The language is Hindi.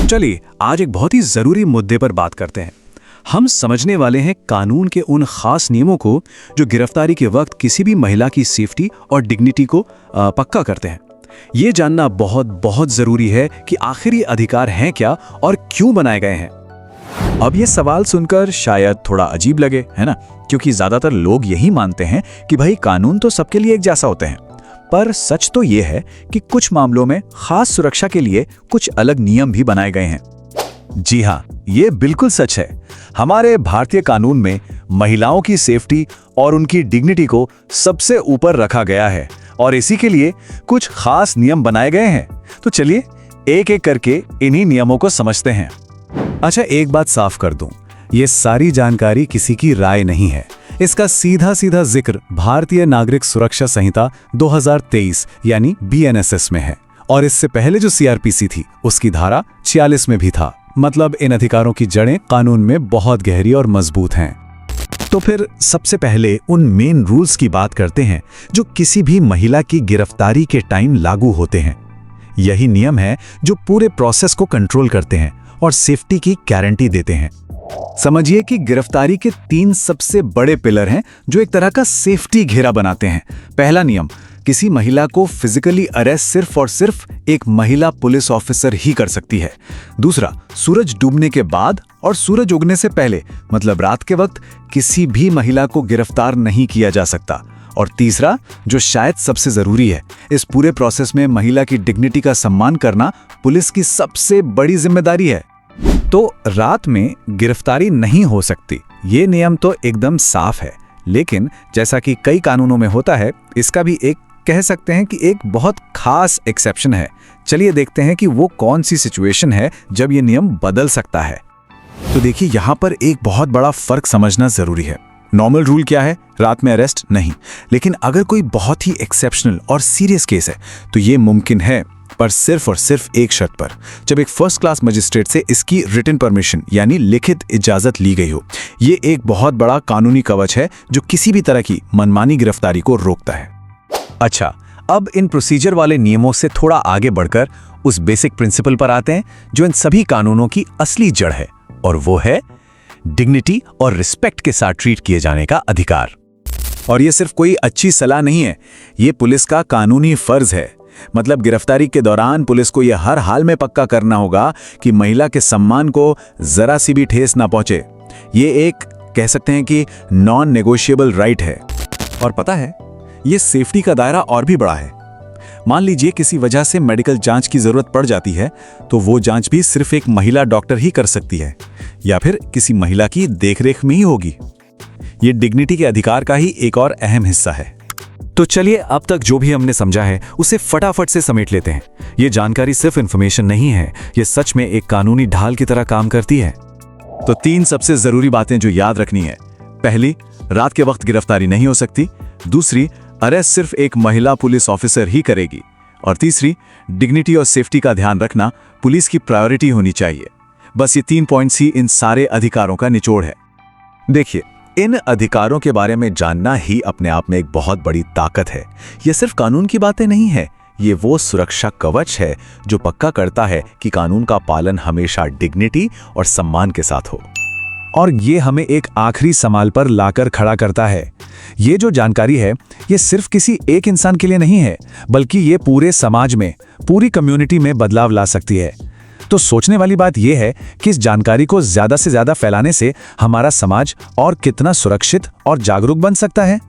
चलिए आज एक बहुत ही जरूरी मुद्दे पर बात करते हैं। हम समझने वाले हैं कानून के उन खास नियमों को जो गिरफ्तारी के वक्त किसी भी महिला की सेफ्टी और डिग्निटी को पक्का करते हैं। ये जानना बहुत बहुत जरूरी है कि आखिर ये अधिकार हैं क्या और क्यों बनाए गए हैं। अब ये सवाल सुनकर शायद थोड़ा अजीब लगे, है ना? क्योंकि ज्यादातर लोग यही मानते हैं कि भाई कानून तो सबके लिए एक जैसा होते हैं। पर सच तो ये है कि कुछ मामलों में खास सुरक्षा के लिए कुछ अलग नियम भी बनाए गए हैं। जी हाँ, ये बिल्कुल सच है। हमारे भारतीय कानून में महिलाओं की सेफ्टी और उनकी डिग्निटी को सबसे ऊपर रखा गया है और इसी के लिए कुछ खास नियम बनाए गए हैं। तो चलिए एक एक करके इन्हीं नियमों को समझते हैं। अच्छा, एक बात साफ कर दूं, ये सारी जानकारी किसी की राय नहीं है। इसका सीधा सीधा जिक्र भारतीय नागरिक सुरक्षा संहिता 2023 यानी BNSS में है और इससे पहले जो CRPC थी उसकी धारा 46 में भी था। मतलब इन अधिकारों की जड़ें कानून में बहुत गहरी और मजबूत हैं। तो फिर सबसे पहले उन मेन रूल्स की बात करते हैं जो किसी भी महिला की गिरफ्तारी के टाइम लागू होते हैं। यही नियम है जो पूरे प्रोसेस को कंट्रोल करते हैं और सेफ्टी की गारंटी देते हैं। समझिए कि गिरफ्तारी के 3 सबसे बड़े पिलर हैं जो एक तरह का सेफ्टी घेरा बनाते हैं। पहला नियम, किसी महिला को फिजिकली अरेस्ट सिर्फ और सिर्फ एक महिला पुलिस ऑफिसर ही कर सकती है। दूसरा, सूरज डूबने के बाद और सूरज उगने से पहले मतलब रात के वक्त किसी भी महिला को गिरफ्तार नहीं किया जा सकता। और तीसरा, जो शायद सबसे जरूरी है, इस पूरे प्रोसेस में महिला की डिग्निटी का सम्मान करना पुलिस की सबसे बड़ी जिम्मेदारी है। तो रात में गिरफ्तारी नहीं हो सकती, ये नियम तो एकदम साफ है। लेकिन जैसा कि कई कानूनों में होता है, इसका भी एक कह सकते हैं कि एक बहुत खास एक्सेप्शन है। चलिए देखते हैं कि वो कौन सी सिचुएशन है जब ये नियम बदल सकता है। तो देखिए, यहाँ पर एक बहुत बड़ा फर्क समझना जरूरी है। नॉर्मल रूल क्या है? रात में अरेस्ट नहीं। लेकिन अगर कोई बहुत ही एक्सेप्शनल और सीरियस केस है तो ये मुमकिन है, पर सिर्फ और सिर्फ एक शर्त पर, जब एक फर्स्ट क्लास मजिस्ट्रेट से इसकी रिटन परमिशन यानी लिखित इजाजत ली गई हो। ये एक बहुत बड़ा कानूनी कवच है जो किसी भी तरह की मनमानी गिरफ्तारी को रोकता है। अच्छा, अब इन प्रोसीजर वाले नियमों से थोड़ा आगे बढ़कर उस बेसिक प्रिंसिपल पर आते हैं जो इन सभी कानूनों की असली जड़ है, और वो है डिग्निटी और रिस्पेक्ट के साथ ट्रीट किए जाने का अधिकार। और ये सिर्फ कोई अच्छी सलाह नहीं है, ये पुलिस का कानूनी फर्ज है। मतलब गिरफ्तारी के दौरान पुलिस को यह हर हाल में पक्का करना होगा कि महिला के सम्मान को जरा सी भी ठेस ना पहुंचे। ये एक कह सकते हैं कि नॉन नेगोशिएबल राइट है। और पता है, ये सेफ्टी का दायरा और भी बड़ा है। मान लीजिए किसी वजह से मेडिकल जांच की जरूरत पड़ जाती है तो वो जांच भी सिर्फ एक महिला डॉक्टर ही कर सकती है या फिर किसी महिला की देखरेख में ही होगी। ये डिग्निटी के अधिकार का ही एक और अहम हिस्सा है। तो चलिए अब तक जो भी हमने समझा है उसे फटाफट से समेट लेते हैं। ये जानकारी सिर्फ इन्फॉर्मेशन नहीं है, ये सच में एक कानूनी ढाल की तरह काम करती है। तो 3 सबसे जरूरी बातें जो याद रखनी है। पहली, रात के वक्त गिरफ्तारी नहीं हो सकती। दूसरी, अरेस्ट सिर्फ एक महिला पुलिस ऑफिसर ही करेगी। और तीसरी, डिग्निटी और सेफ्टी का ध्यान रखना पुलिस की प्रायोरिटी होनी चाहिए। बस ये 3 पॉइंट्स ही इन सारे अधिकारों का निचोड़ है। देखिए, इन अधिकारों के बारे में जानना ही अपने आप में एक बहुत बड़ी ताकत है। ये सिर्फ कानून की बातें नहीं है, ये वो सुरक्षा कवच है जो पक्का करता है कि कानून का पालन हमेशा डिग्निटी और सम्मान के साथ हो। और ये हमें एक आखिरी सवाल पर लाकर खड़ा करता है। ये जो जानकारी है, ये सिर्फ किसी एक इंसान के लिए नहीं है, बल्कि ये पूरे समाज में, पूरी कम्युनिटी में बदलाव ला सकती है। तो सोचने वाली बात यह है कि इस जानकारी को ज्यादा से ज्यादा फैलाने से हमारा समाज और कितना सुरक्षित और जागरूक बन सकता है।